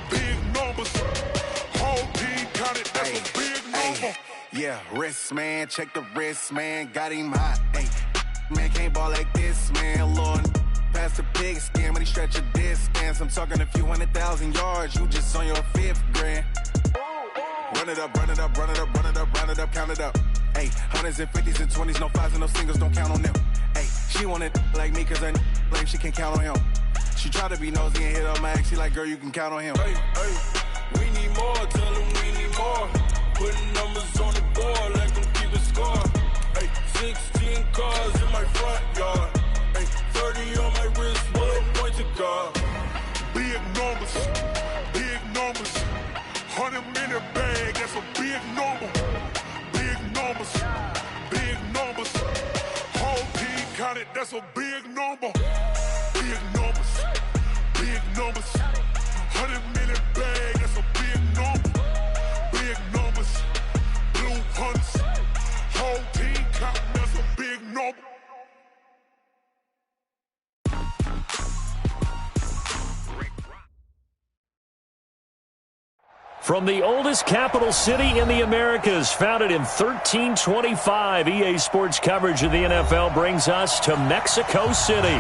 Big numbers. Whole team counted, that's a big number. Yeah, wrist, man. Check the wrist, man. Got him hot. Hey, man, can't ball like this, man. Lord, past the pig skin when he stretch a distance. I'm talking a few 100,000 yards. You just on your 5th grand. Run it up, run it up, run it up, run it up, run it up, count it up. Hey, hundreds and 50s and 20s, no 5s and no singles, don't count on them. Hey, she wanted like me cause her lame, she can't count on him. She tried to be nosy and hit up my ex, she like, girl, you can count on him. Hey, we need more, tell them we need more. Putting numbers on the board, let them keep a score. Hey, 16 cars in my front yard. Hey, 30 on my wrist, what a point to God. Big numbers, big numbers. 100-minute bag, that's a big number. Big numbers, big numbers. Whole team counted, that's a big number. Big numbers, big numbers. 100-minute bag, that's a big number. Big numbers, blue hunts. Whole team counting, that's a big number. From the oldest capital city in the Americas, founded in 1325, EA Sports coverage of the NFL brings us to Mexico City.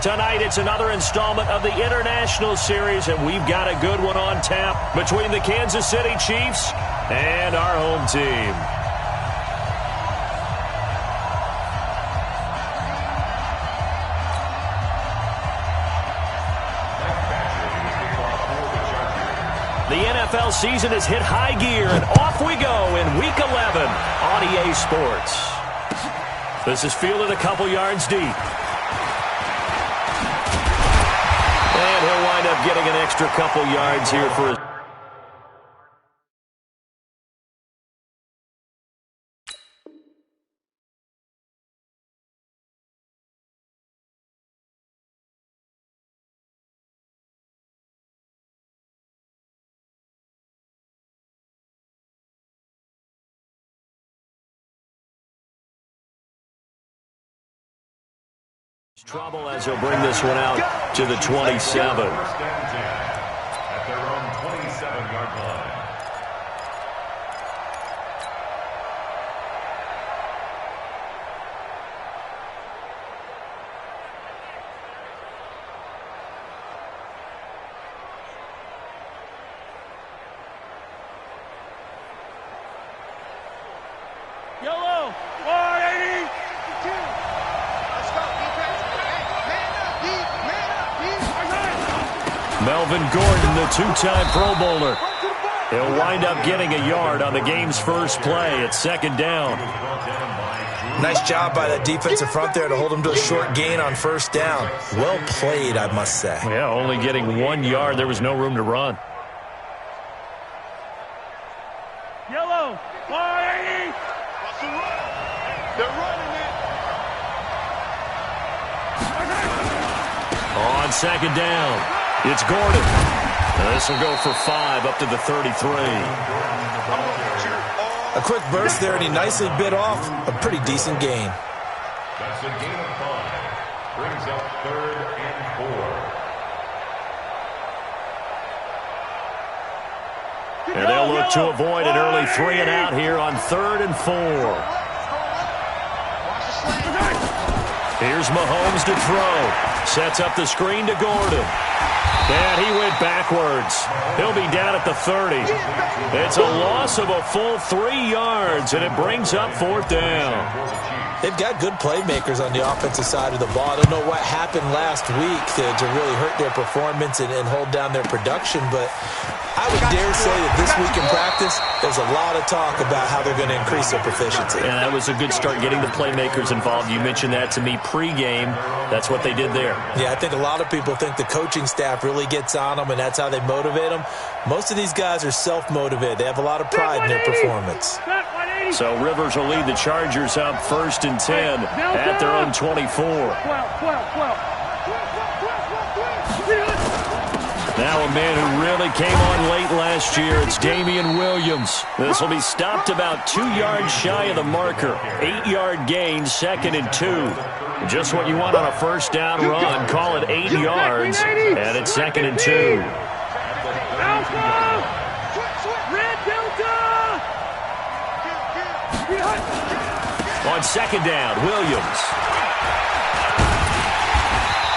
Tonight, it's another installment of the International Series, and we've got a good one on tap between the Kansas City Chiefs and our home team. The NFL season has hit high gear, and off we go in Week 11 on EA Sports. This is fielded a couple yards deep. And he'll wind up getting an extra couple yards here for his... trouble as he'll bring this one out to the 27. At their own 27-yard line. Yellow, 180. Melvin Gordon, the two-time Pro Bowler. He'll wind up getting a yard on the game's first play at second down. Nice job by that defensive front there to hold him to a short gain on first down. Well played, I must say. Yeah, only getting 1 yard. There was no room to run. Yellow, 180. They're running it. On second down, it's Gordon. This will go for 5 up to the 33. A quick burst there, and he nicely bit off a pretty decent gain. That's a gain of 5. Brings up 3rd and 4. And they'll look to avoid an early 3 and out here on 3rd and 4. Here's Mahomes to throw. Sets up the screen to Gordon. And he went backwards. He'll be down at the 30. It's a loss of a full 3 yards, and it brings up 4th down. They've got good playmakers on the offensive side of the ball. I don't know what happened last week to really hurt their performance and hold down their production, but I would dare say that this week in practice, there's a lot of talk about how they're going to increase their proficiency. And that was a good start, getting the playmakers involved. You mentioned that to me pregame. That's what they did there. Yeah, I think a lot of people think the coaching staff really gets on them, and that's how they motivate them. Most of these guys are self-motivated. They have a lot of pride in their performance. So Rivers will lead the Chargers up 1st and 10 at their own 24. Now a man who really came on late last year, it's Damian Williams. This will be stopped about 2 yards shy of the marker. 8-yard gain, 2nd and 2. Just what you want on a first down run. Call it 8 yards, and it's 2nd and 2. Red Delta! On second down, Williams.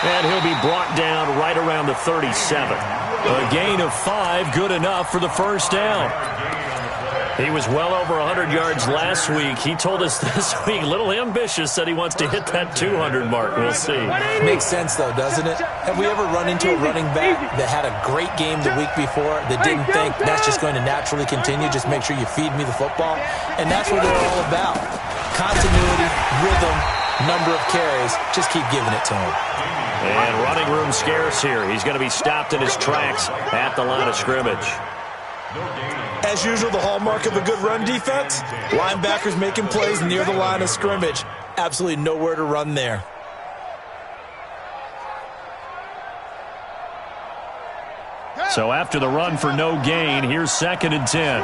And he'll be brought down right around the 37. A gain of 5, good enough for the first down. He was well over 100 yards last week. He told us this week, a little ambitious, said he wants to hit that 200 mark. We'll see. Makes sense, though, doesn't it? Have we ever run into a running back that had a great game the week before that didn't think that's just going to naturally continue? Just make sure you feed me the football. And that's what they're all about. Continuity, rhythm, number of carries. Just keep giving it to him. And running room scarce here. He's going to be stopped in his tracks at the line of scrimmage. As usual, the hallmark of a good run defense, linebackers making plays near the line of scrimmage. Absolutely nowhere to run there. So after the run for no gain, here's 2nd and 10.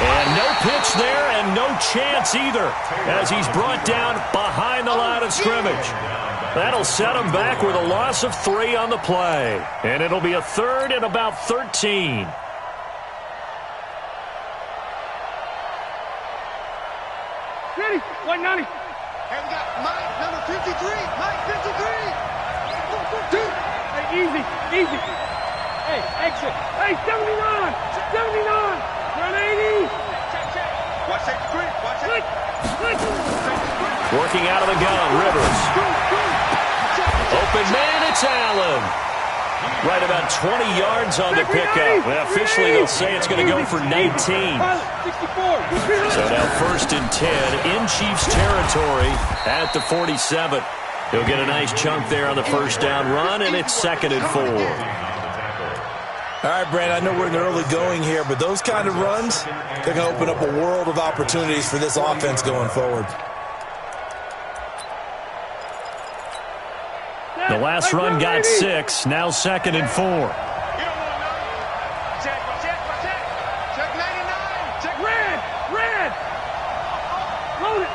And no pitch there and no chance either as he's brought down behind the line of scrimmage. That'll set him back with a loss of 3 on the play. And it'll be a 3rd and about 13. Ready, 190. And we got Mike, number 53. Mike, 53. Hey, easy. Hey, exit. Hey, 79. 79. 180. Watch that screen. Watch it. Working out of the gun, Rivers. Open man, it's Allen. Right about 20 yards on the pickup. Well, officially, they'll say it's going to go for 19. So now 1st and 10 in Chiefs territory at the 47. He'll get a nice chunk there on the first down run, and it's 2nd and 4. All right, Brandon, I know we're in the early going here, but those kind of runs, they're going to open up a world of opportunities for this offense going forward. The last run got 6, now 2nd and 4. Check 99. Check red. Load it.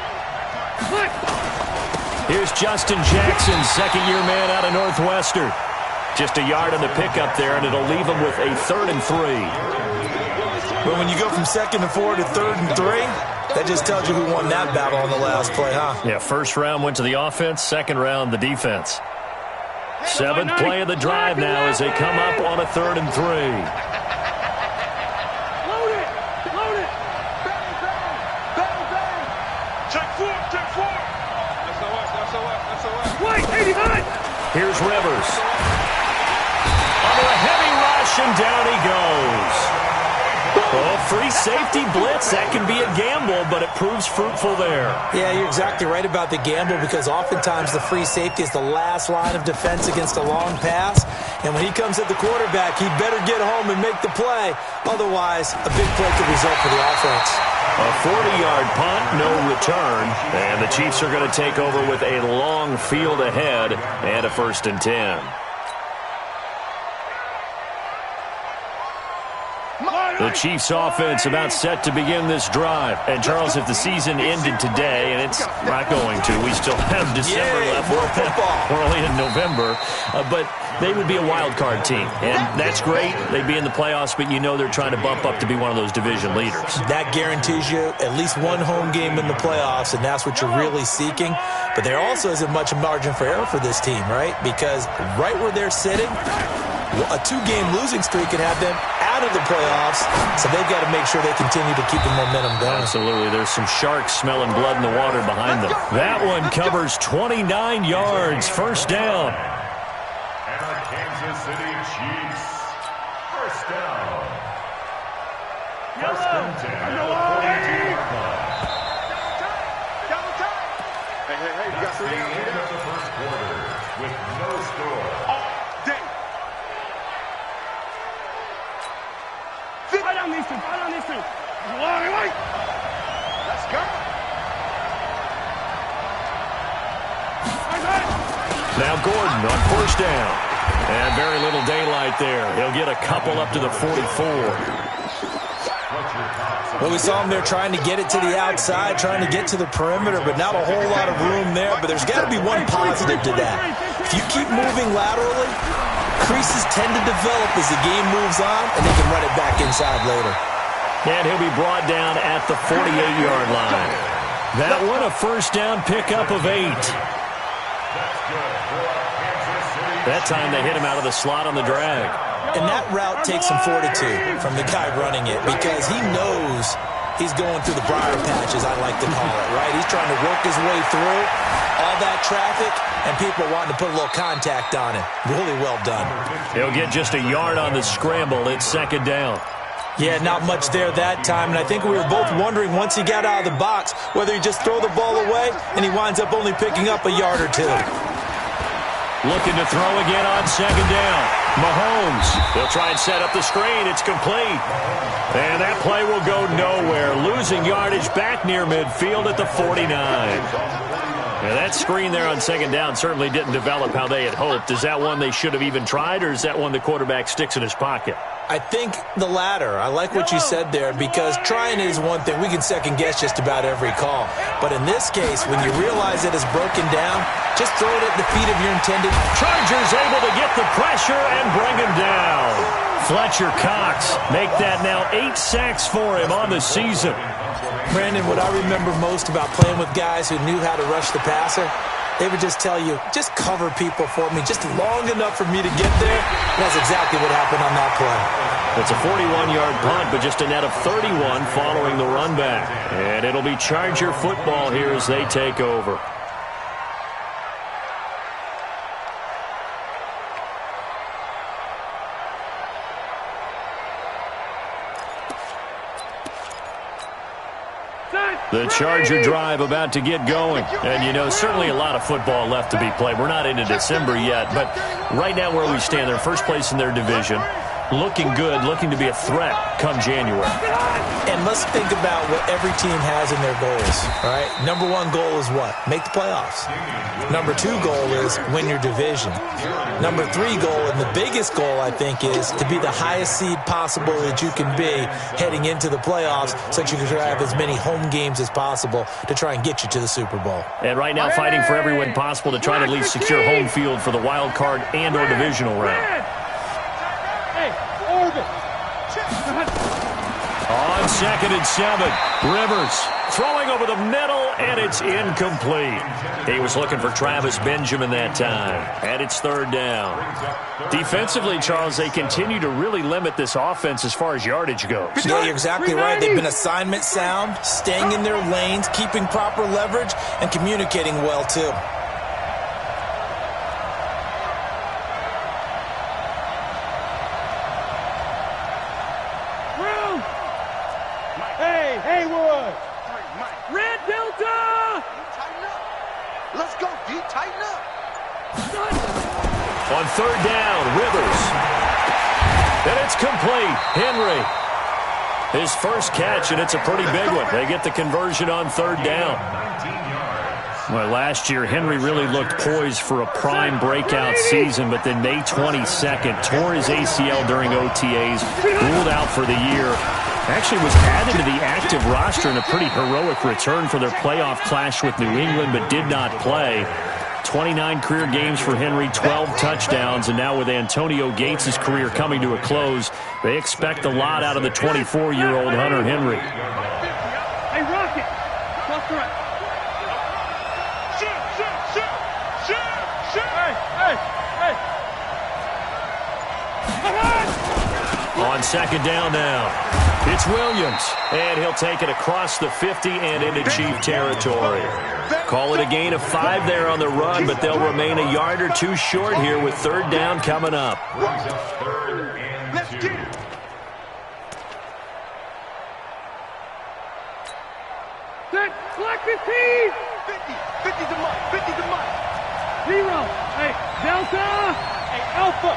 Here's Justin Jackson, second-year man out of Northwestern. Just a yard on the pickup there, and it'll leave him with a 3rd and 3. But when you go from 2nd and 4 to 3rd and 3, that just tells you who won that battle on the last play, huh? Yeah, first round went to the offense, second round the defense. 7th play of the drive now as they come up on a 3rd and 3. Load it. Bang. Check 4. That's White, 89. Here's Rivers. Under a heavy rush, and down he goes. Oh, free safety blitz. That can be a gamble, but it proves fruitful there. Yeah, you're exactly right about the gamble because oftentimes the free safety is the last line of defense against a long pass. And when he comes at the quarterback, he better get home and make the play. Otherwise, a big play could result for the offense. A 40-yard punt, no return. And the Chiefs are going to take over with a long field ahead and a 1st and 10. The Chiefs offense about set to begin this drive. And Charles, if the season ended today, and it's not going to, we still have December left. We're only in November. But they would be a wild card team. And that's great. They'd be in the playoffs, but you know they're trying to bump up to be one of those division leaders. That guarantees you at least one home game in the playoffs, and that's what you're really seeking. But there also isn't much margin for error for this team, right? Because right where they're sitting, a 2-game losing streak can have them out of the playoffs, so they've got to make sure they continue to keep the momentum going. Absolutely. There's some sharks smelling blood in the water behind them. That one covers 29 yards. First down. And the Kansas City Chiefs, first down. First and 10 at the 42-yard line. Hey, you got 3 The down. end of the first quarter with no score. Right on these two. Right. Let's go. Now Gordon on first down. And very little daylight there. He'll get a couple up to the 44. What's your thoughts Well, we saw him there trying to get it to the outside, trying to get to the perimeter, but not a whole lot of room there. But there's got to be one positive to that. If you keep moving laterally, creases tend to develop as the game moves on, and they can run it back inside later. And he'll be brought down at the 48-yard line. That one a first down pickup of 8. That time they hit him out of the slot on the drag. And that route takes some fortitude from the guy running it because he knows he's going through the briar patch, as I like to call it, right? He's trying to work his way through all that traffic and people wanting to put a little contact on it. Really well done. He'll get just a yard on the scramble. It's second down. Yeah, not much there that time, and I think we were both wondering once he got out of the box whether he just throw the ball away and he winds up only picking up a yard or two. Looking to throw again on second down. Mahomes, he'll try and set up the screen. It's complete. And that play will go nowhere. Losing yardage back near midfield at the 49. Now that screen there on second down certainly didn't develop how they had hoped. Is that one they should have even tried, or is that one the quarterback sticks in his pocket? I think the latter. I like what you said there because trying is one thing. We can second guess just about every call. But in this case, when you realize it is broken down, just throw it at the feet of your intended. Chargers able to get the pressure and bring him down. Fletcher Cox make that now 8 sacks for him on the season. Brandon, what I remember most about playing with guys who knew how to rush the passer, they would just tell you, just cover people for me, just long enough for me to get there. And that's exactly what happened on that play. It's a 41-yard punt, but just a net of 31 following the run back. And it'll be Charger football here as they take over. The Charger drive about to get going. And, you know, certainly a lot of football left to be played. We're not into December yet, but right now where we stand, they're first place in their division. Looking good, looking to be a threat come January. And let's think about what every team has in their goals, right? Number one goal is what? Make the playoffs. Number two goal is win your division. Number three goal, and the biggest goal, I think, is to be the highest seed possible that you can be heading into the playoffs so that you can have as many home games as possible to try and get you to the Super Bowl. And right now fighting for every win possible to try to at least secure home field for the wild card and or divisional round. On 2nd and 7, Rivers throwing over the middle, and it's incomplete. He was looking for Travis Benjamin that time, and it's third down. Defensively, Charles, they continue to really limit this offense as far as yardage goes. Yeah, you're exactly right. They've been assignment sound, staying in their lanes, keeping proper leverage, and communicating well, too. On third down, Rivers. And it's complete. Henry. His first catch, and it's a pretty big one. They get the conversion on third down. Well, last year, Henry really looked poised for a prime breakout season, but then May 22nd, tore his ACL during OTAs, ruled out for the year. Actually was added to the active roster in a pretty heroic return for their playoff clash with New England, but did not play. 29 career games for Henry, 12 touchdowns, and now with Antonio Gates' career coming to a close, they expect a lot out of the 24-year-old Hunter Henry. Hey, Rocket! Cross the right. Shoot! Hey! On second down now, it's Williams, and he'll take it across the 50 and into Chief territory. Call it a gain of 5 there on the run, but they'll remain a yard or two short here with third down coming up. Let's get it. Set, black 15. 50's the mark, 50's the mark. 0, hey, Delta, hey, Alpha.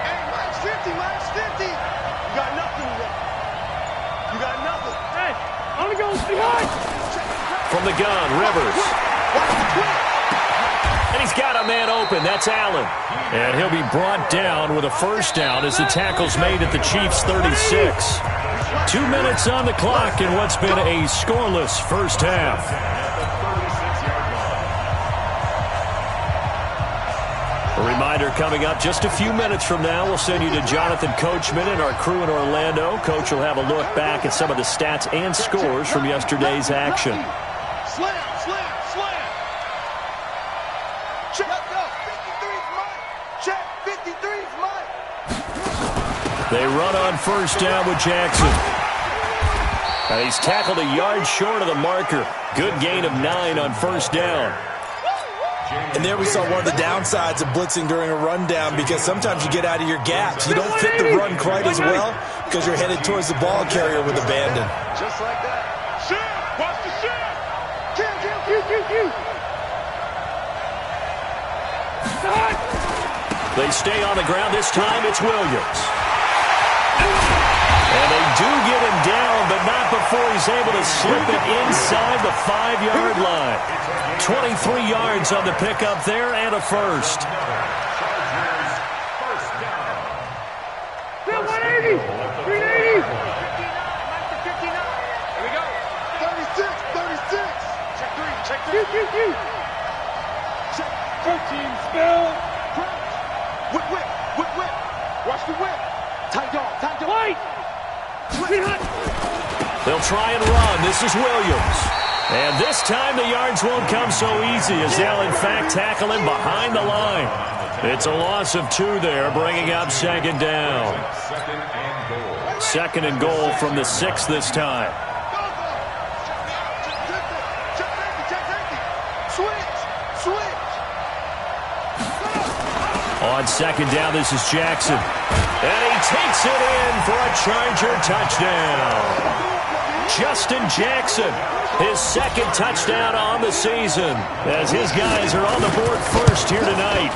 Hey, minus 50. You got nothing left. You got nothing. Hey, I'm gonna go behind. From the gun, Rivers. And he's got a man open. That's Allen. And he'll be brought down with a first down as the tackle's made at the Chiefs' 36. 2 minutes on the clock in what's been a scoreless first half. A reminder coming up just a few minutes from now. We'll send you to Jonathan Coachman and our crew in Orlando. Coach will have a look back at some of the stats and scores from yesterday's action. Slam, slam, slam. Check, go. 53's mine. Check, 53's mine. They run on first down with Jackson. And he's tackled a yard short of the marker. Good gain of 9 on first down. And there we saw one of the downsides of blitzing during a rundown, because sometimes you get out of your gaps. You don't fit the run quite as well because you're headed towards the ball carrier with abandon. Just like that. Shit! Watch the shit! They stay on the ground. This time it's Williams. And they do get him down, but not before he's able to slip it inside the 5-yard line. 23 yards on the pickup there and a first. 180! 380! 59! Here we go! 36! 36! Check 3! Check 3! Check 13! Spill! Whip, whip! Whip, whip! Watch the whip! Tight dog! Tight dog! Wait! They'll try and run. This is Williams. And this time the yards won't come so easy, as they'll in fact tackle him behind the line. It's a loss of 2 there, bringing up second down. Second and goal from the 6 this time. On second down, this is Jackson. And he takes it in for a Charger touchdown. Justin Jackson, his second touchdown on the season, as his guys are on the board first here tonight.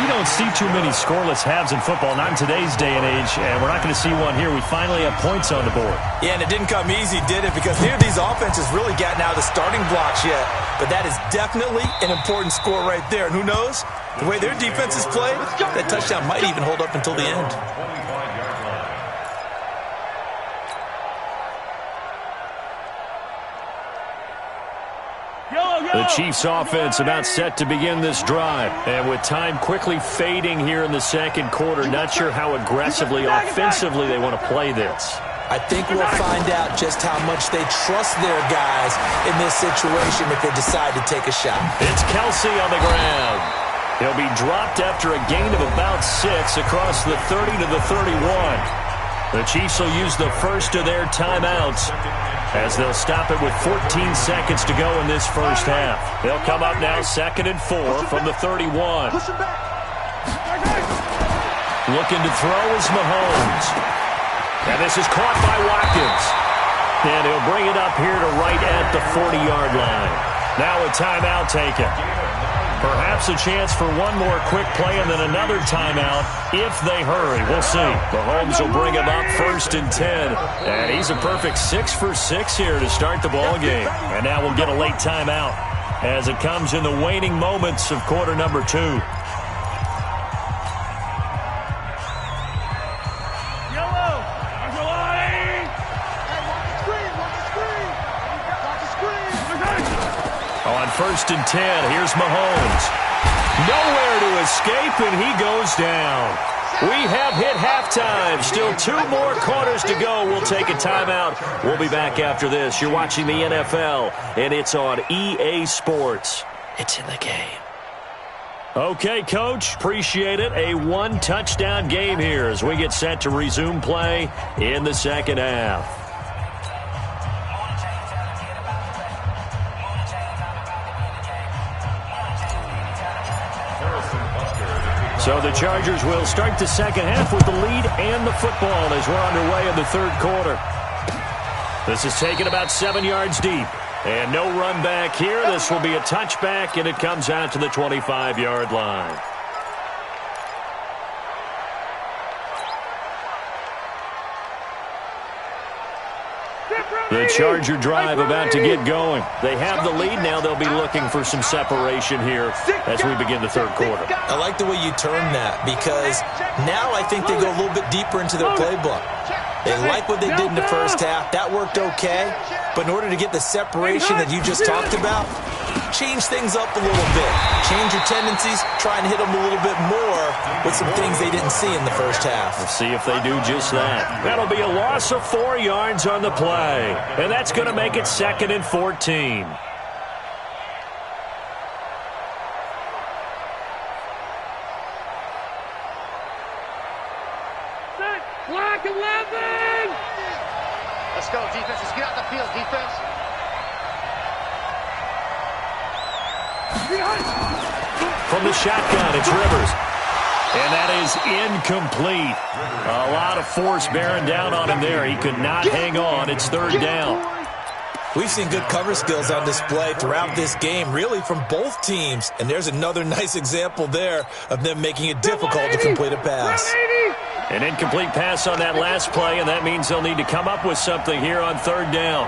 We don't see too many scoreless halves in football, not in today's day and age, and we're not going to see one here. We finally have points on the board. Yeah, and it didn't come easy, did it? Because neither of these offenses really gotten out of the starting blocks yet. But that is definitely an important score right there. And who knows? The way their defense is played, that touchdown might even hold up until the end. The Chiefs offense about set to begin this drive. And with time quickly fading here in the second quarter, not sure how aggressively, offensively they want to play this. I think we'll find out just how much they trust their guys in this situation if they decide to take a shot. It's Kelsey on the ground. He'll be dropped after a gain of about 6 across the 30 to the 31. The Chiefs will use the first of their timeouts, as they'll stop it with 14 seconds to go in this first half. They'll come up now 2nd and 4 from the 31. Looking to throw is Mahomes. And this is caught by Watkins. And he'll bring it up here to right at the 40-yard line. Now a timeout taken. Perhaps a chance for one more quick play and then another timeout if they hurry. We'll see. Mahomes will bring him up 1st and 10. And he's a perfect 6 for 6 here to start the ball game. And now we'll get a late timeout as it comes in the waning moments of quarter number 2. On 1st and 10, here's Mahomes. Nowhere to escape, and he goes down. We have hit halftime. Still 2 more quarters to go. We'll take a timeout. We'll be back after this. You're watching the NFL, and it's on EA Sports. It's in the game. Okay, Coach, appreciate it. A 1-touchdown game here as we get set to resume play in the second half. So the Chargers will start the second half with the lead and the football as we're underway in the third quarter. This is taken about 7 yards deep. And no run back here. This will be a touchback, and it comes out to the 25-yard line. The Charger drive about to get going. They have the lead. Now they'll be looking for some separation here as we begin the third quarter. I like the way you term that, because now I think they go a little bit deeper into their playbook. They like what they did in the first half. That worked okay. But in order to get the separation that you just talked about, change things up a little bit. Change your tendencies. Try and hit them a little bit more with some things they didn't see in the first half. We'll see if they do just that. That'll be a loss of 4 yards on the play. And that's going to make it 2nd and 14. Black 11! Let's go, defense. Let's get out the field, defense. From the shotgun, it's Rivers. And that is incomplete. A lot of force bearing down on him there. He could not hang on. It's 3rd down. We've seen good cover skills on display throughout this game, really from both teams. And there's another nice example there of them making it difficult to complete a pass. An incomplete pass on that last play, and that means they'll need to come up with something here on 3rd down.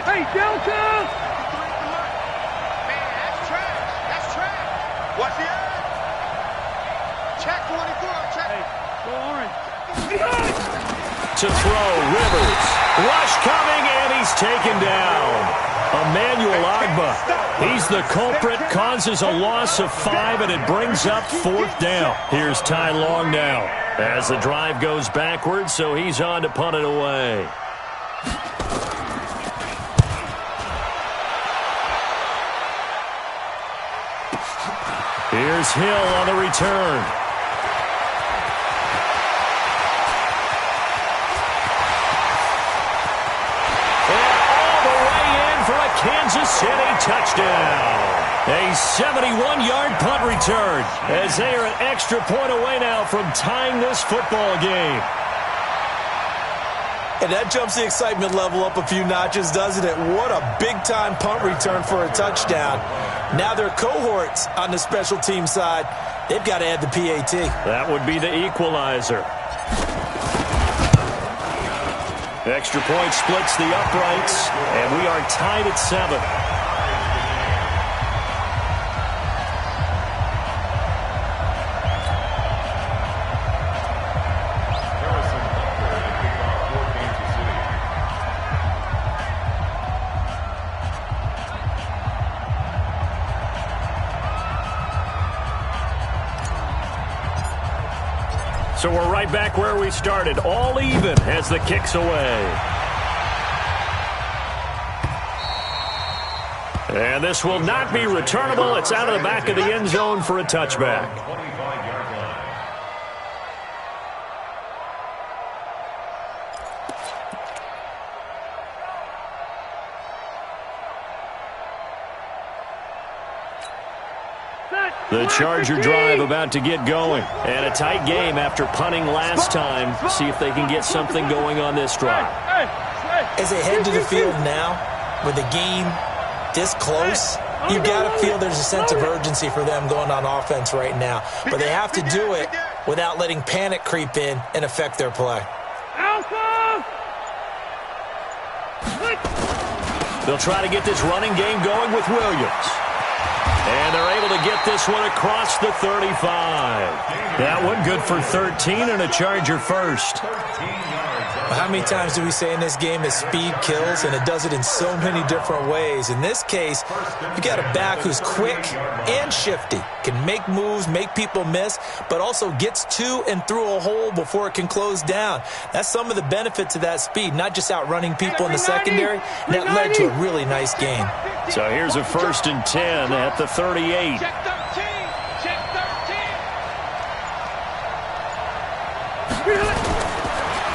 Hey, Delta! Man, that's trash. That's trash. Watch the edge. Check 44. Check. Hey, go orange. To throw, Rivers. Rush coming, and he's taken down. Emmanuel Agba. He's the culprit, causes a loss of 5, and it brings up 4th down. Here's Ty Long now as the drive goes backwards, so he's on to punt it away. Here's Hill on the return. Kansas City touchdown. A 71-yard punt return as they are an extra point away now from tying this football game. And that jumps the excitement level up a few notches, doesn't it? What a big-time punt return for a touchdown. Now their cohorts on the special team side, they've got to add the PAT. That would be the equalizer. Extra point splits the uprights, and we are tied at 7. So we're right back where we started, all even as the kick's away. And this will not be returnable. It's out of the back of the end zone for a touchback. 25-yard line. The Charger drive about to get going. And a tight game after punting last time. See if they can get something going on this drive. As they head to the field now, with the game this close, you've got to feel there's a sense of urgency for them going on offense right now. But they have to do it without letting panic creep in and affect their play. They'll try to get this running game going with Williams. And they're able to get this one across the 35. That one good for 13 and a Charger first. How many times do we say in this game that speed kills, and it does it in so many different ways? In this case, you got a back who's quick and shifty, can make moves, make people miss, but also gets to and through a hole before it can close down. That's some of the benefits of that speed, not just outrunning people in the secondary. And that led to a really nice game. So here's a 1st and 10 at the 38. Check 13. Check 13.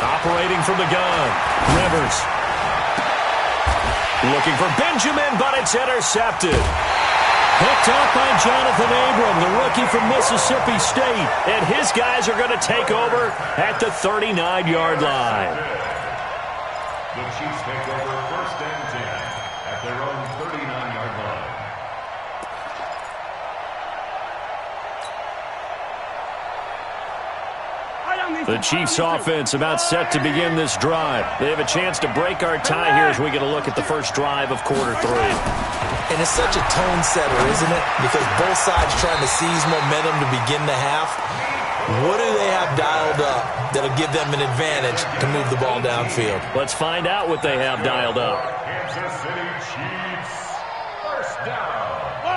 Operating from the gun, Rivers. Looking for Benjamin, but it's intercepted. Picked up by Jonathan Abram, the rookie from Mississippi State. And his guys are going to take over at the 39-yard line. The Chiefs take over 1st and 10 at their own 39-yard line. Right on the The Chiefs offense about set to begin this drive. They have a chance to break our tie here as we get a look at the first drive of quarter 3. And it's such a tone setter, isn't it? Because both sides trying to seize momentum to begin the half. What do they have dialed up that'll give them an advantage to move the ball downfield? Let's find out what they have dialed up. Kansas City Chiefs, first down.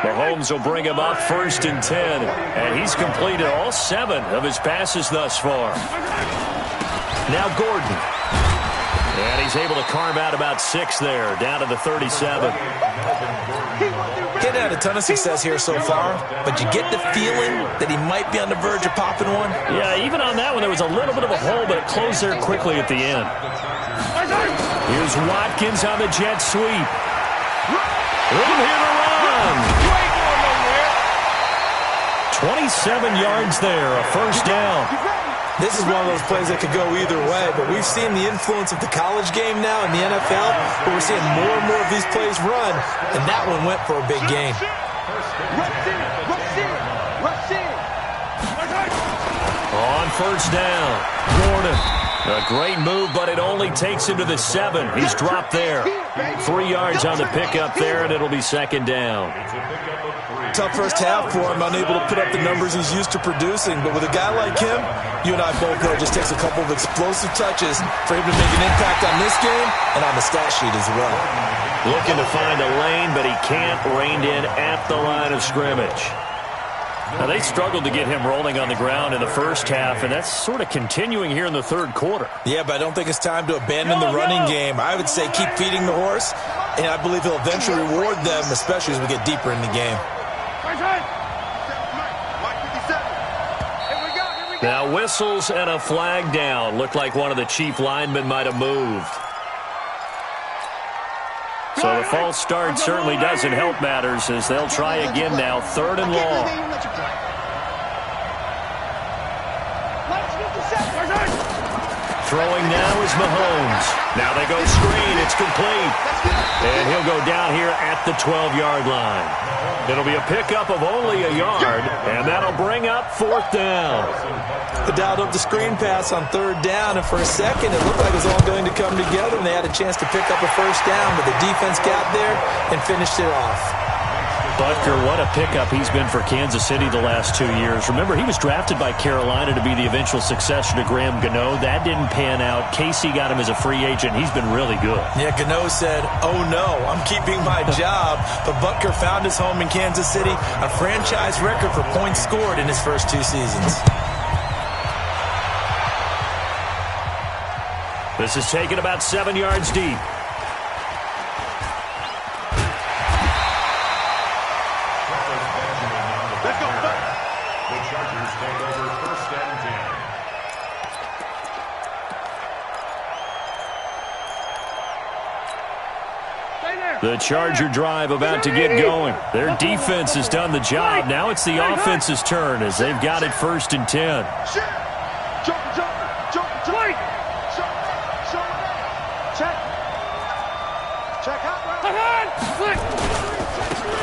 Mahomes will bring him up 1st and 10, and he's completed all 7 of his passes thus far. Now Gordon. And he's able to carve out about 6 there, down to the 37. He's had a ton of success here so far, but you get the feeling that he might be on the verge of popping one. Yeah, even on that one, there was a little bit of a hole, but it closed there quickly at the end. Here's Watkins on the jet sweep. Room here to run. 27 yards there, a first down. This is one of those plays that could go either way, but we've seen the influence of the college game now in the NFL, but we're seeing more and more of these plays run, and that one went for a big gain. On first down, Gordon. A great move, but it only takes him to the 7. He's dropped there. 3 yards on the pickup there, and it'll be 2nd down. Tough first half for him, unable to put up the numbers he's used to producing. But with a guy like him, you and I both know it just takes a couple of explosive touches for him to make an impact on this game and on the stat sheet as well. Looking to find a lane, but he can't. Reined in at the line of scrimmage. Now, they struggled to get him rolling on the ground in the first half, and that's sort of continuing here in the 3rd quarter. Yeah, but I don't think it's time to abandon the running game. I would say keep feeding the horse, and I believe he'll eventually reward them, especially as we get deeper in the game. Now whistles and a flag down. Looked like one of the Chief linemen might have moved. So the false start certainly doesn't help matters as they'll try again now. 3rd and long. Throwing now is Mahomes. Now they go screen. It's complete. And he'll go down here at the 12-yard line. It'll be a pickup of only a yard, and that'll bring up 4th down. They dialed up the screen pass on 3rd down, and for a second it looked like it was all going to come together, and they had a chance to pick up a first down, but the defense got there and finished it off. Butker, what a pickup he's been for Kansas City the last 2 years. Remember, he was drafted by Carolina to be the eventual successor to Graham Gano. That didn't pan out. Casey got him as a free agent. He's been really good. Yeah, Gano said, "Oh no, I'm keeping my job." But Butker found his home in Kansas City, a franchise record for points scored in his first 2 seasons. This is taken about 7 yards deep. The Chargers take over 1st and 10. The Charger drive about to get going. Their defense has done the job. Now it's the offense's turn as they've got it 1st and 10.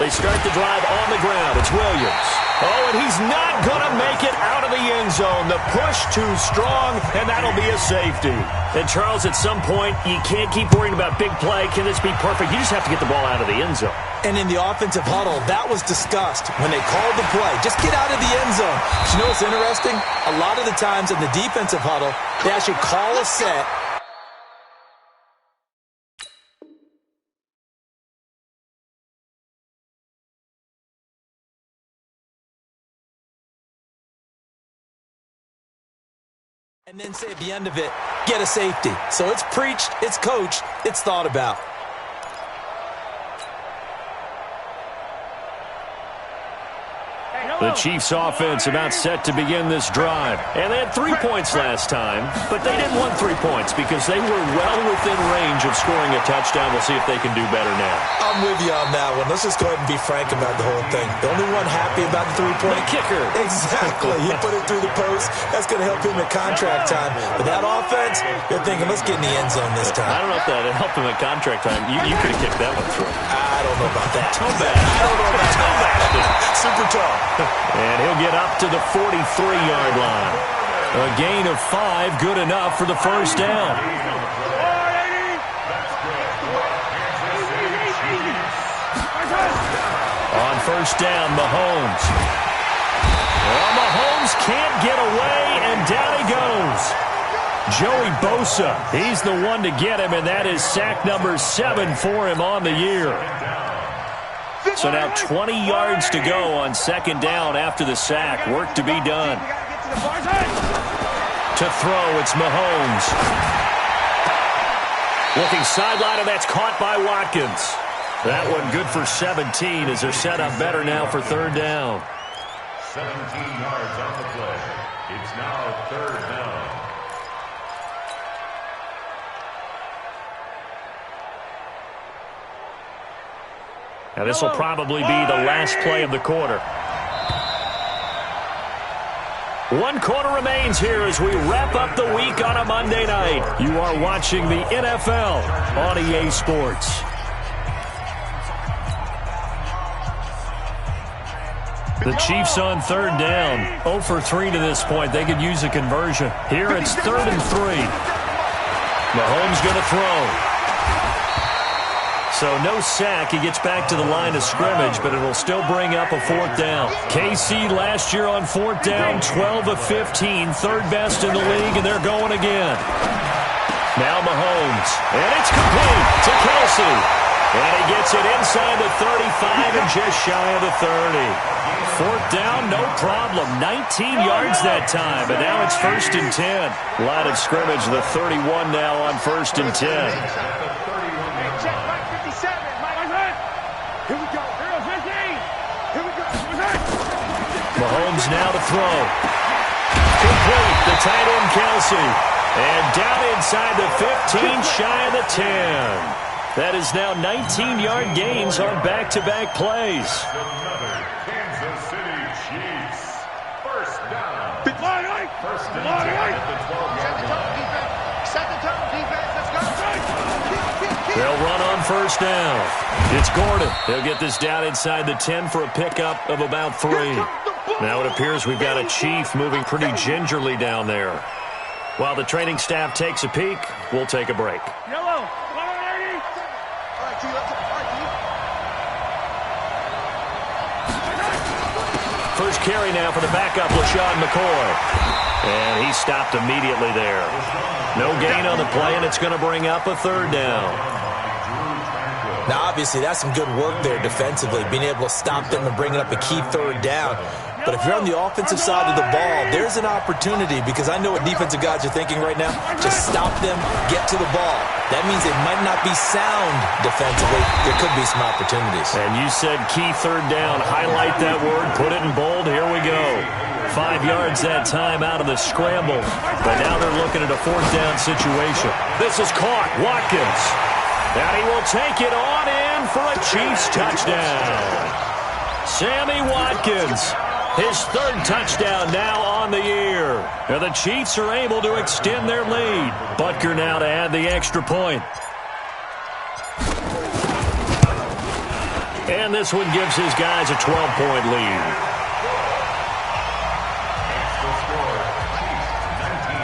They start the drive on the ground. It's Williams. Oh, and he's not going to make it out of the end zone. The push too strong, and that'll be a safety. And, Charles, at some point, you can't keep worrying about big play. Can this be perfect? You just have to get the ball out of the end zone. And in the offensive huddle, that was discussed when they called the play. Just get out of the end zone. But you know what's interesting? A lot of the times in the defensive huddle, they actually call a set. And then say at the end of it, get a safety. So it's preached, it's coached, it's thought about. The Chiefs offense about set to begin this drive. And they had 3 points last time, but they didn't want 3 points because they were well within range of scoring a touchdown. We'll see if they can do better now. I'm with you on that one. Let's just go ahead and be frank about the whole thing. The only one happy about the 3-point kicker. Exactly. He put it through the post. That's going to help him at contract time. But that offense, you're thinking, let's get in the end zone this time. I don't know if that helped him at contract time. You could have kicked that one through. I don't know about that. Toe bag. I don't know about that. Super tall. And he'll get up to the 43-yard line. A gain of 5, good enough for the first down. On first down, Mahomes. Well, Mahomes can't get away, and down he goes. Joey Bosa, he's the one to get him, and that is sack number 7 for him on the year. So now 20 yards to go on second down after the sack. Work to be done. To throw, it's Mahomes. Looking sideline, and that's caught by Watkins. That one good for 17 as they're set up better now for third down. 17 yards on the play. It's now third down. Now this will probably be the last play of the quarter. 1 quarter remains here as we wrap up the week on a Monday night. You are watching the NFL on EA Sports. The Chiefs on third down. 0 for 3 to this point. They could use a conversion. Here it's 3rd and 3. Mahomes going to throw. So no sack. He gets back to the line of scrimmage, but it'll still bring up a 4th down. KC last year on 4th down, 12 of 15, 3rd best in the league, and they're going again. Now Mahomes, and it's complete to Kelsey. And he gets it inside the 35 and just shy of the 30. 4th down, no problem. 19 yards that time, but now it's 1st and 10. Line of scrimmage, the 31 now on 1st and 10. Mahomes now to throw. Complete, the tight end Kelsey. And down inside the 15, shy of the 10. That is now 19-yard gains on back-to-back plays. Another Kansas City Chiefs. First down. First and 10 at the 12-yard line. Set the tone, defense. Let's go. They'll run on first down. It's Gordon. He'll get this down inside the 10 for a pickup of about 3. Now it appears we've got a Chief moving pretty gingerly down there. While the training staff takes a peek, we'll take a break. Yellow. First carry now for the backup, LaShawn McCoy. And he stopped immediately there. No gain on the play, and it's going to bring up a 3rd down. Now, obviously, that's some good work there defensively, being able to stop them and bringing up a key 3rd down. But if you're on the offensive side of the ball, there's an opportunity, because I know what defensive guys are thinking right now. Just stop them, get to the ball. That means it might not be sound defensively. There could be some opportunities. And you said key 3rd down. Highlight that word. Put it in bold. Here we go. 5 yards that time out of the scramble. But now they're looking at a 4th down situation. This is caught. Watkins. And he will take it on in for a Chiefs touchdown. Sammy Watkins. His 3rd touchdown now on the year. And the Chiefs are able to extend their lead. Butker now to add the extra point. And this one gives his guys a 12-point lead. Extra score, Chiefs 19,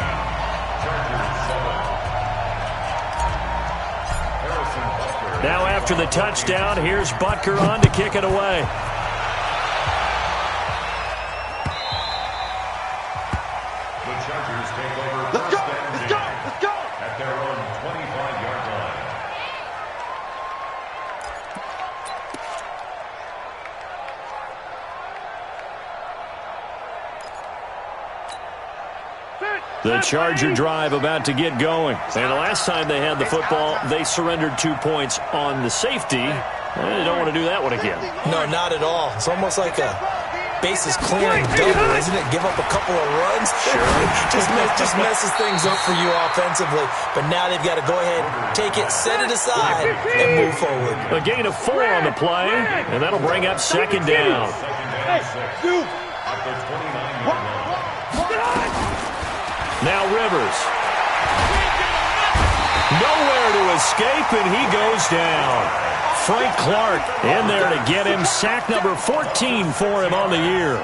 Chargers 7. Harrison Butker. Now after the touchdown, here's Butker on to kick it away. At their own 25-yard line. The Charger drive about to get going. And the last time they had the football, they surrendered 2 points on the safety. They don't want to do that one again. No, not at all. It's almost like a bases clearing double, isn't it? Give up a couple of runs. Sure. just messes things up for you offensively. But now they've got to go ahead, take it, set it aside, and move forward. A gain of 4 on the play, and that'll bring up 2nd down. At the 29-yard line. Now Rivers. Nowhere to escape, and he goes down. Frank Clark in there to get him. Sack number 14 for him on the year.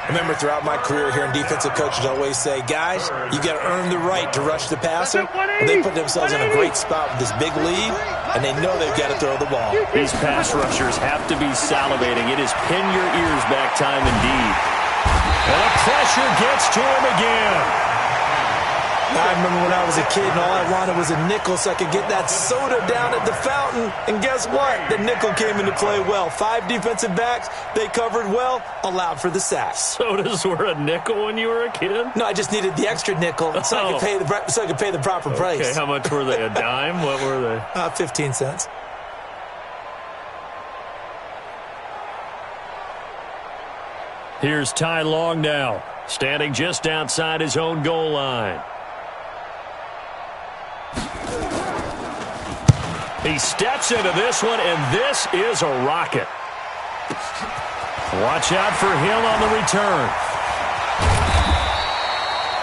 I remember throughout my career hearing defensive coaches always say, guys, you got to earn the right to rush the passer. Well, they put themselves in a great spot with this big lead, and they know they've got to throw the ball. These pass rushers have to be salivating. It is pin your ears back time indeed. And the pressure gets to him again. I remember when I was a kid and all I wanted was a nickel so I could get that soda down at the fountain. And guess what? The nickel came into play well. 5 defensive backs, they covered well, allowed for the sack. Sodas were a nickel when you were a kid? No, I just needed the extra nickel so I could pay the proper price. Okay, how much were they? A dime? What were they? 15 cents. Here's Ty Long now, standing just outside his own goal line. He steps into this one, and this is a rocket. Watch out for Hill on the return.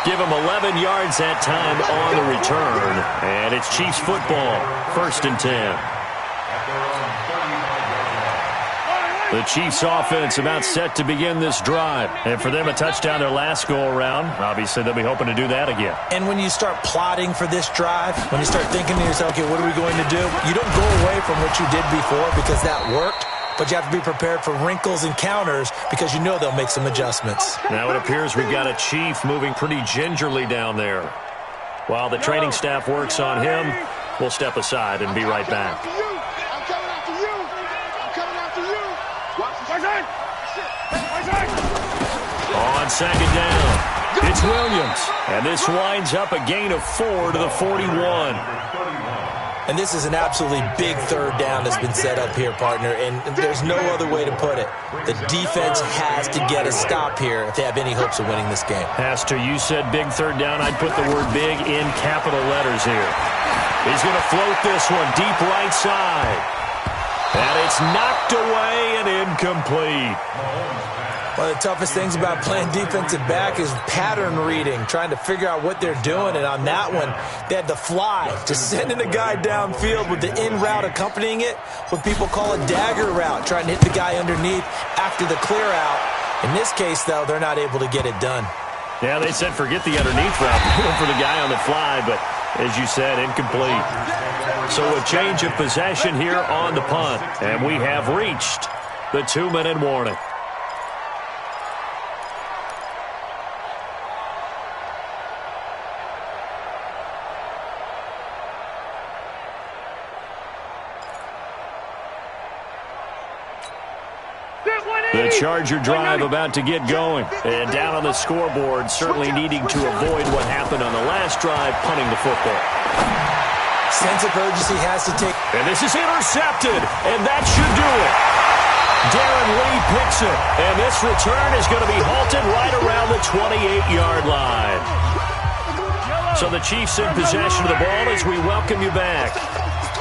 Give him 11 yards that time on the return. And it's Chiefs football, 1st and 10. The Chiefs offense about set to begin this drive. And for them, a touchdown their last go-around. Obviously, they'll be hoping to do that again. And when you start plotting for this drive, when you start thinking to yourself, okay, what are we going to do? You don't go away from what you did before because that worked. But you have to be prepared for wrinkles and counters because you know they'll make some adjustments. Now it appears we've got a Chief moving pretty gingerly down there. While the training staff works on him, we'll step aside and be right back. On 2nd down, it's Williams. And this winds up a gain of 4 to the 41. And this is an absolutely big 3rd down that's been set up here, partner. And there's no other way to put it. The defense has to get a stop here if they have any hopes of winning this game. Has to. You said big 3rd down. I'd put the word big in capital letters here. He's going to float this one deep right side. And it's knocked away and incomplete. One of the toughest things about playing defensive back is pattern reading, trying to figure out what they're doing. And on that one, they had to fly, just sending a guy downfield with the in route accompanying it, what people call a dagger route, trying to hit the guy underneath after the clear out. In this case, though, they're not able to get it done. Yeah, they said forget the underneath route, going for the guy on the fly, but as you said, incomplete. So a change of possession here on the punt, and we have reached the 2-minute warning. The Charger drive about to get going. And down on the scoreboard, certainly needing to avoid what happened on the last drive, punting the football. Sense of urgency has to take. And this is intercepted, and that should do it. Darren Lee picks it, and this return is going to be halted right around the 28-yard line. So the Chiefs in possession of the ball as we welcome you back.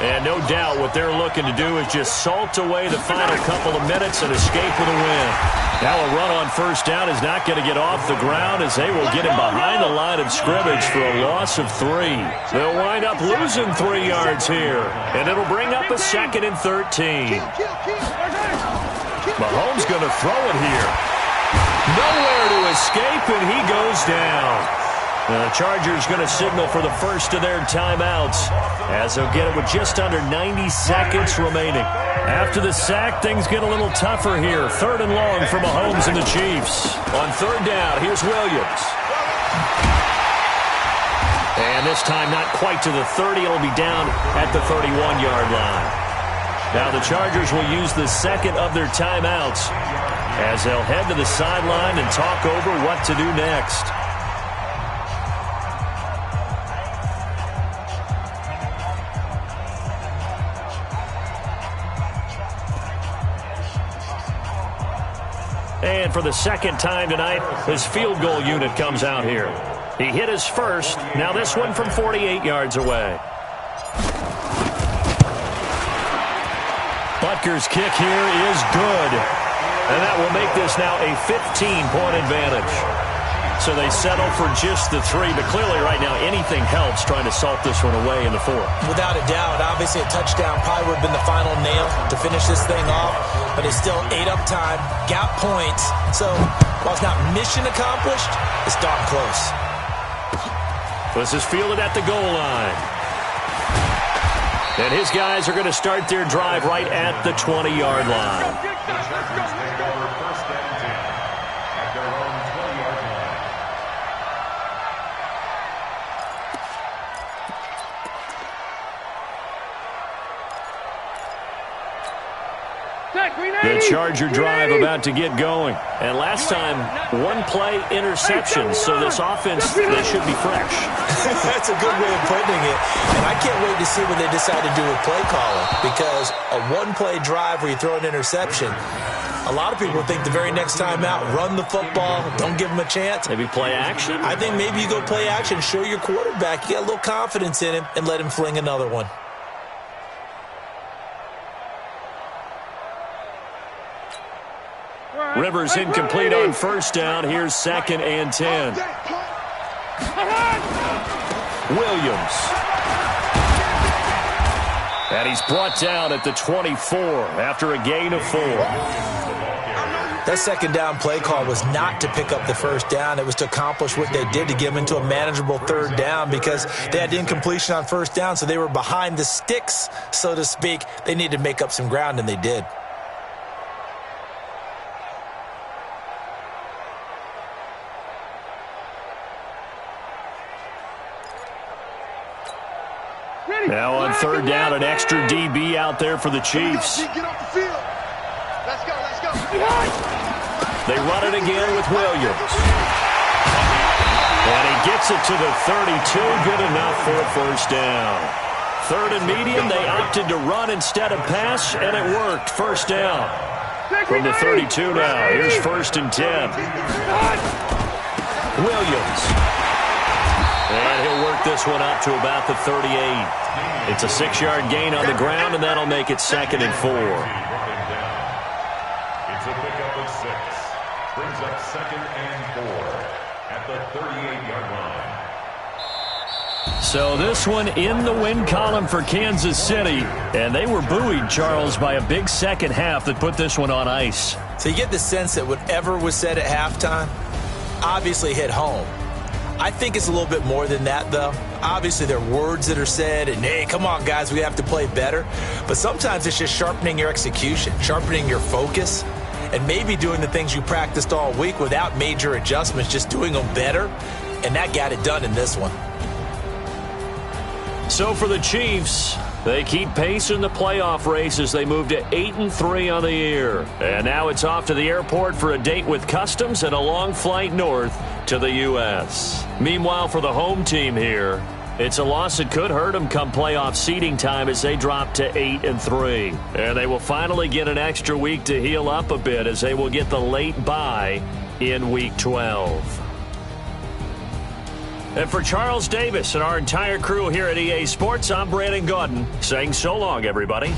And no doubt what they're looking to do is just salt away the final couple of minutes and escape with a win. Now a run on 1st down is not going to get off the ground as they will get him behind the line of scrimmage for a loss of 3. They'll wind up losing 3 yards here, and it'll bring up a 2nd and 13. Mahomes going to throw it here. Nowhere to escape, and he goes down. The Chargers going to signal for the first of their timeouts as they'll get it with just under 90 seconds remaining. After the sack, things get a little tougher here. 3rd and long for Mahomes and the Chiefs. On 3rd down, here's Williams. And this time not quite to the 30. It'll be down at the 31-yard line. Now the Chargers will use the 2nd of their timeouts as they'll head to the sideline and talk over what to do next. And for the 2nd time tonight, his field goal unit comes out here. He hit his first. Now this one from 48 yards away. Butker's kick here is good. And that will make this now a 15-point advantage. So they settle for just the 3, but clearly right now anything helps trying to salt this one away in the 4th. Without a doubt, obviously a touchdown probably would have been the final nail to finish this thing off, but it's still ate up time, got points. So while it's not mission accomplished, it's darn close. This is fielded at the goal line. And his guys are going to start their drive right at the 20-yard line. First and 10 at their own 20-yard line. The Charger drive about to get going. And last time, 1-play interception. So this offense, they should be fresh. That's a good way of putting it. And I can't wait to see what they decide to do with play calling. Because a 1-play drive where you throw an interception, a lot of people think the very next time out, run the football, don't give them a chance. Maybe play action? I think maybe you go play action, show your quarterback, you got a little confidence in him, and let him fling another one. Rivers incomplete on first down. Here's 2nd and 10. Williams. And he's brought down at the 24 after a gain of 4. That second down play call was not to pick up the first down. It was to accomplish what they did to get them into a manageable 3rd down because they had incompletion on first down, so they were behind the sticks, so to speak. They needed to make up some ground, and they did. Now on 3rd down, an extra DB out there for the Chiefs. Get off the field. Let's go, let's go. They run it again with Williams. And he gets it to the 32. Good enough for a first down. 3rd and medium, they opted to run instead of pass, and it worked. First down. From the 32 now, here's 1st and 10. Williams. And he'll work this one up to about the 38. It's a 6-yard gain on the ground, and that'll make it 2nd and 4. It's a pickup of 6. Brings up 2nd and 4 at the 38-yard line. So this one in the win column for Kansas City. And they were buoyed, Charles, by a big second half that put this one on ice. So you get the sense that whatever was said at halftime obviously hit home. I think it's a little bit more than that, though. Obviously, there are words that are said, and, hey, come on, guys, we have to play better. But sometimes it's just sharpening your execution, sharpening your focus, and maybe doing the things you practiced all week without major adjustments, just doing them better. And that got it done in this one. So for the Chiefs, they keep pace in the playoff race as they move to 8-3 on the year. And now it's off to the airport for a date with Customs and a long flight north to the U.S. Meanwhile, for the home team here, it's a loss that could hurt them come playoff seeding time as they drop to 8-3. And they will finally get an extra week to heal up a bit as they will get the late bye in Week 12. And for Charles Davis and our entire crew here at EA Sports, I'm Brandon Gaudin saying so long, everybody.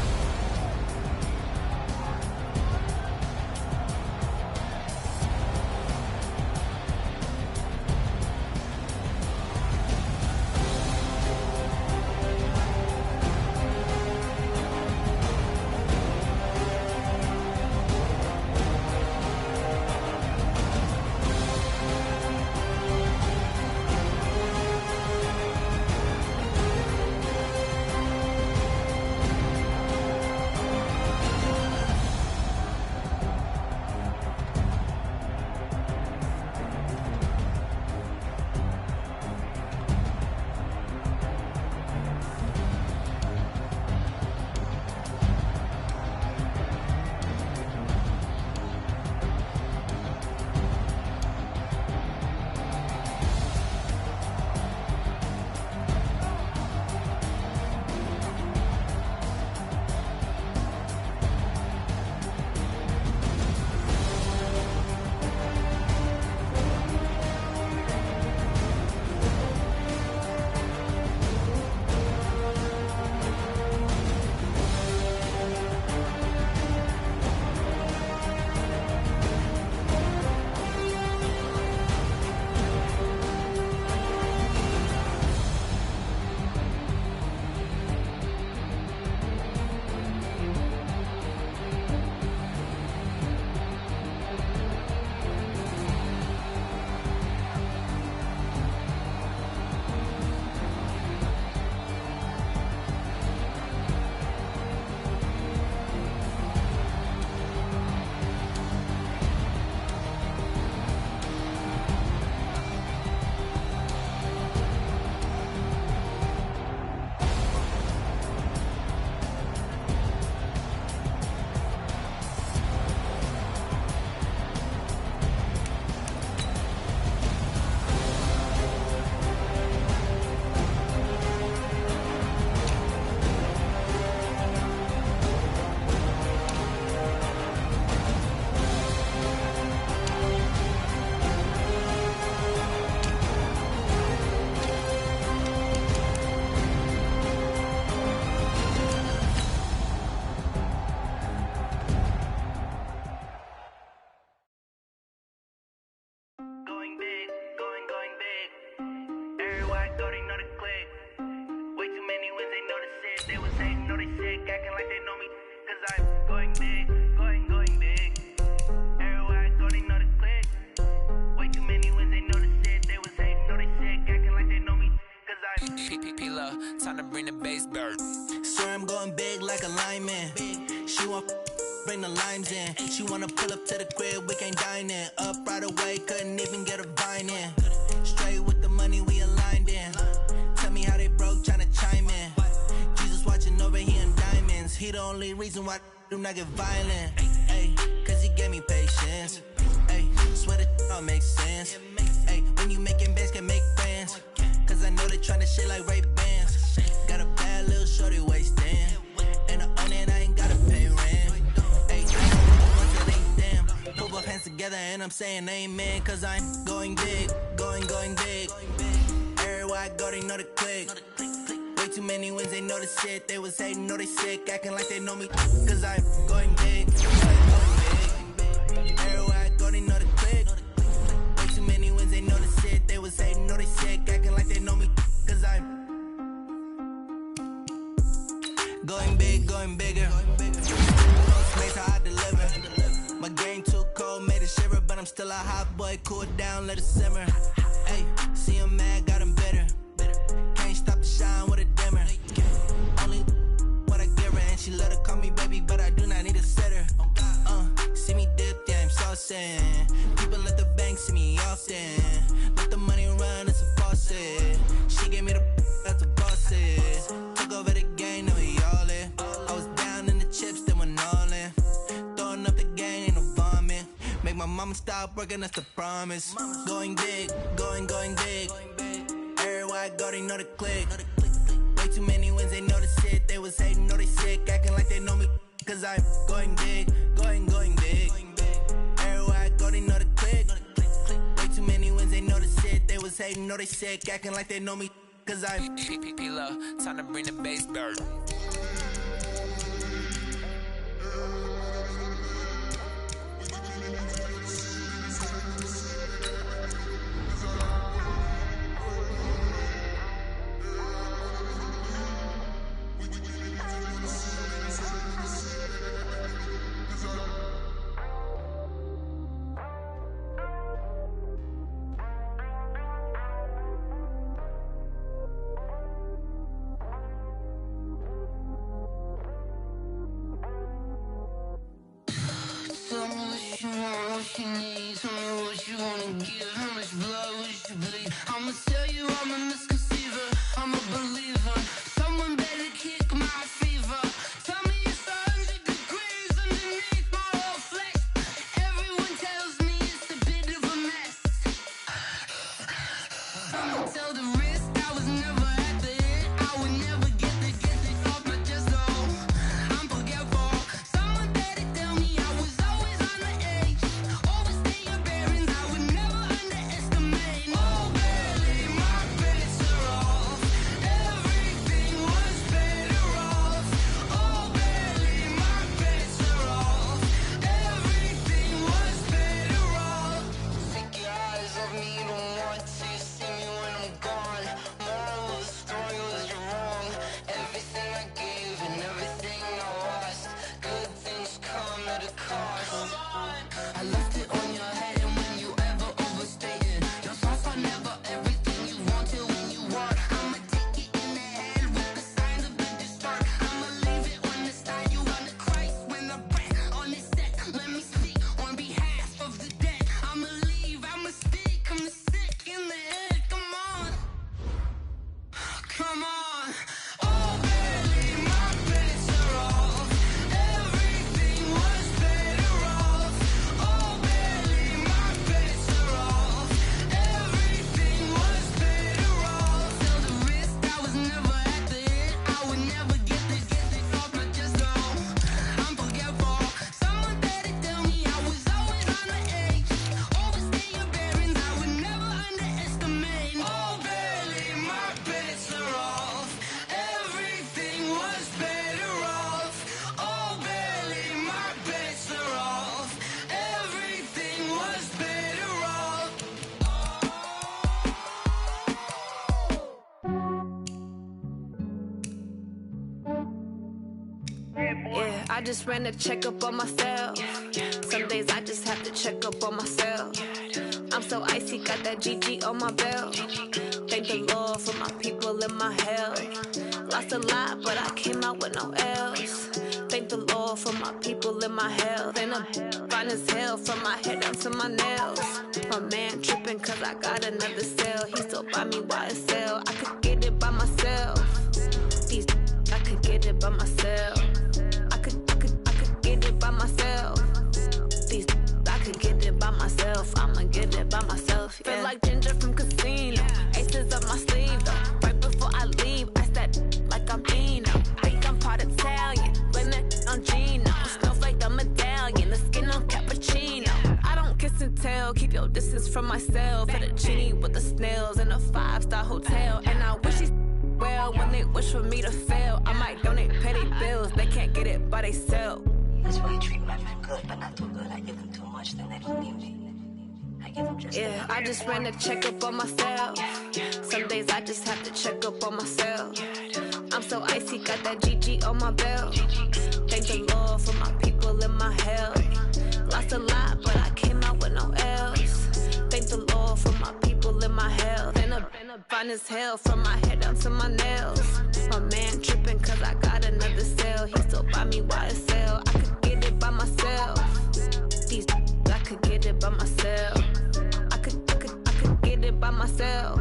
diamond. She want bring the limes in. She wanna pull up to the crib, we can't dine in. Up right away, couldn't even get a vine in. Straight with the money we aligned in. Tell me how they broke, tryna chime in. Jesus watching over here in diamonds. He the only reason why I do not get violent. Ay, cause he gave me patience. Ay, swear that all makes sense. Ay, when you making bands, can make friends. Cause I know they tryna shit like Ray-Bans. Got a bad little shorty wasting. And I own it, I ain't gotta pay rent. Ay, put both hands together and I'm saying amen. Cause I'm going big, going big. Everywhere I go, they know the click. Way too many wins, they know the shit. They was hating, know they sick, acting like they know me. Cause I'm going big, going big. Everywhere I go, they know the click. Way too many wins, they know the shit. They was hating, know they sick, acting like they know me. Cause I'm going big, going bigger. Postmates how I deliver. My game too cold, made it shiver. But I'm still a hot boy, cool it down, let it simmer. Hey, see him mad, got him bitter. Can't stop the shine with a dimmer. Only what I give her, and she let her call me baby, but I do not need a sitter. See me dip, yeah, I'm saucing. People at the bank see me often. Let the money run, it's a faucet. She gave me the that's a boss it. Took over the game, now we all in. I was down in the chips, then went all in. Throwing up the game, ain't no vomit. Make my mama stop working, that's the promise. Going big, going big. Everywhere I go, they know the click. Way too many wins, they know the shit. They was hating, know they sick, acting like they know me. Cause I'm going big, going big. Everywhere I go, they know the click. Way too many wins, they know the shit. They was hating, know they sick, acting like they know me. Cause I'm P-Lo, time to bring the bass bird. Tell me what you want, what you need. Tell me what you wanna give. How much blood would you bleed? I'ma tell you I'm a misconceiver. I'm a believer. Someone better kick my fever. Tell me it's 100 degrees underneath my whole flesh. Everyone tells me it's a bit of a mess. I'ma tell the risk I was never at the end. I would never get the off my chest though. I'm forgetful. Someone better tell me I was always on the edge. Overstay your bearings, I would never underestimate. Oh baby, my bets are off. Everything was better off. Oh baby, my bets are off. Everything was better off. Take your eyes off me, you don't want to see me when I'm gone. Moral of the story was you're wrong. Everything I gave and everything I lost. Good things come at a cost. I left it on your head, and when you ever overstay it, your thoughts are never everything you wanted when you want. I'ma take it in the head with the signs of the distort. I'ma leave it on the side. You on the Christ when the breath on this set. Let me speak on behalf of the dead. I'ma leave, I'ma stick, I'm the sick in the head. Come on, come on. Oh baby, my bets are off. Everything was better off. Oh baby, my bets are off. Everything was better off. Tell the risk I was never at the end. I would never get this off my chest though. I'm forgetful. Someone better tell me I was always on the edge. Overstay your bearings, I would never underestimate. Oh baby, my bets are off. Everything was better off. Oh baby, my bets are off. Everything was better off. Yeah, I just ran a checkup on myself. Some days I just have to check up on myself. I'm so icy, got that GG on my belt. Thank the Lord for my people in my health. Lost a lot, but I came out with no L's. Thank the Lord for my people in my health. And I'm fine as hell from my head down to my nails. My man tripping cause I got another cell. He still buy me YSL. I could get it by myself. These I could get it by myself. I could get it by myself. These I could get it by myself. I'ma get it by myself. Yeah. Feel like Ginger from Casino. Aces up my sleeve though. Right before I leave, I said like I'm Dino. Think I'm part Italian. Blame it on Gino. Smells like the medallion. The skin on cappuccino. I don't kiss and tell. Keep your distance from myself. Fettuccine with the snails in a 5-star hotel. And I wish he's well when they wish for me to fail. I might donate petty bills. They can't get it by themselves. That's why you treat my men good, but not too good. I give them too much, then they don't need me. I give them just yeah, I just ran a checkup on myself. Some days I just have to check up on myself. I'm so icy, got that GG on my belt. Thank the Lord for my people in my health. Lost a lot, but I came out with no L's. Thank the Lord for my people in my health. And I'm fine as hell from my head down to my nails. My man tripping cause I got another cell. He still buy me YSL. I could get it by myself. These I could get it by myself. I could get it by myself.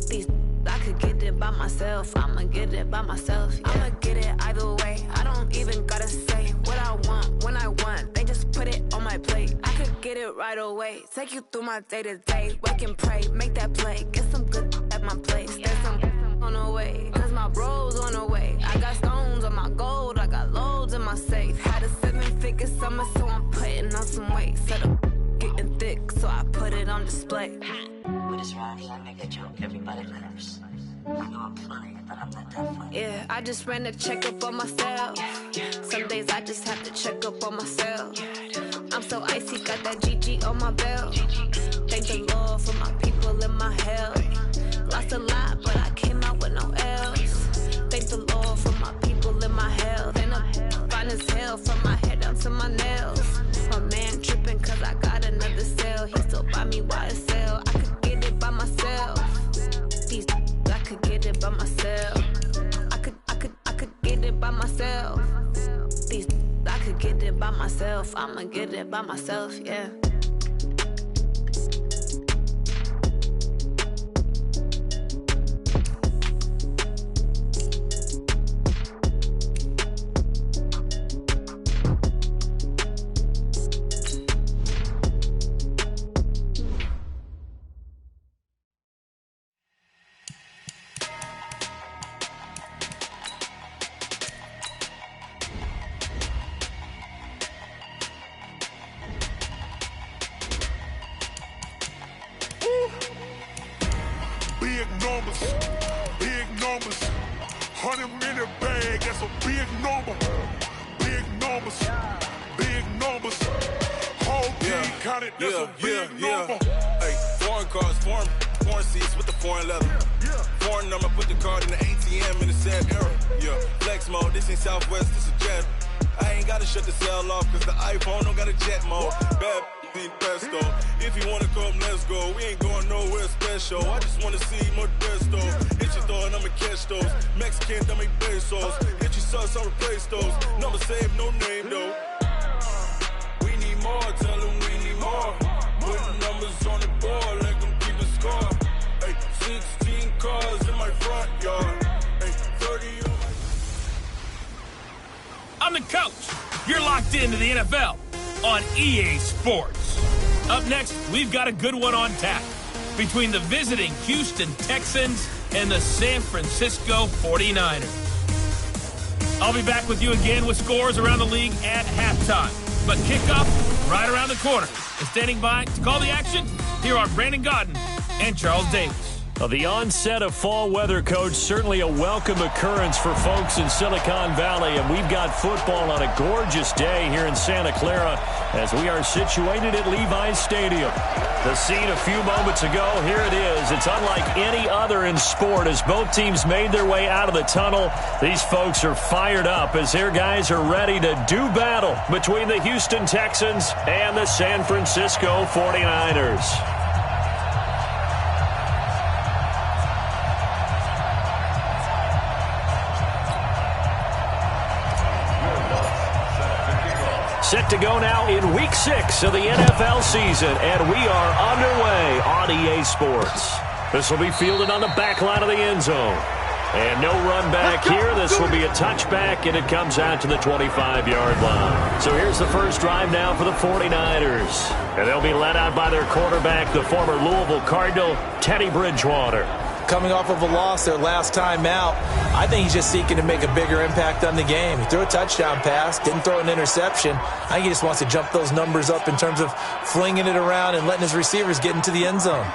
These I could get it by myself. I'ma get it by myself. Yeah. I'ma get it either way. I don't even gotta say what I want when I want. They just put it on my plate. I could get it right away. Take you through my day to day. Wake and pray, make that play. Get some good at my place. There's some on the way. Cause my bro's on the way. I got stones on my gold. I got loads in my safe. Had a 7-figure summer, so I'm putting on some weight. Set up getting thick, so I put it on display. With this Ronnie, I make a joke, everybody laughs. I know I'm funny, but I'm not that funny. Yeah, I just ran a checkup on myself. Some days I just have to check up on myself. I'm so icy, got that GG on my belt. Thank the Lord for my people in my health. Lost a lot, but I came out with no L's. Thank the Lord for my people in my health. And I'm fine as hell from my head down to my nails. My man tripping cause I got another cell. He still buy me YSL. I could get it by myself. These I could get it by myself. I could get it by myself. These I could get it by myself. I'ma get it by myself, yeah. Big numbers, 100 minute bag, that's a big number. Big numbers, whole team counted, that's a big number. Hey, foreign cars, foreign seats with the foreign leather. Foreign number, put the card in the ATM in the sad era. Yeah, flex mode, this ain't Southwest, this is jet. I ain't gotta shut the cell off, cause the iPhone don't got a jet mode. Bad pesto. If you wanna come, let's go. We ain't going nowhere special. I just wanna see Modesto. Hit your thought, I'ma catch those. Mexican, I make pesos. Hit your sauce, I'll replace those. Number save, no name though. We need more, tell them we need more. Putting numbers on the board, let them keep a score. Hey, 16 cars in my front yard. Hey, 30 on my... I'm the coach. You're locked into the NFL on EA Sports. Up next, we've got a good one on tap between the visiting Houston Texans and the San Francisco 49ers. I'll be back with you again with scores around the league at halftime. But kickoff right around the corner. And standing by to call the action, here are Brandon Godden and Charles Davis. The onset of fall weather, Coach, certainly a welcome occurrence for folks in Silicon Valley, and we've got football on a gorgeous day here in Santa Clara as we are situated at Levi's Stadium. The scene a few moments ago, here it is. It's unlike any other in sport as both teams made their way out of the tunnel. These folks are fired up as their guys are ready to do battle between the Houston Texans and the San Francisco 49ers. Set to go now in Week 6 of the NFL season, and we are underway on EA Sports. This will be fielded on the back line of the end zone. And no run back here. This will be a touchback, and it comes out to the 25-yard line. So here's the first drive now for the 49ers. And they'll be led out by their quarterback, the former Louisville Cardinal, Teddy Bridgewater. Coming off of a loss their last time out, I think he's just seeking to make a bigger impact on the game. He threw a touchdown pass, didn't throw an interception. I think he just wants to jump those numbers up in terms of flinging it around and letting his receivers get into the end zone.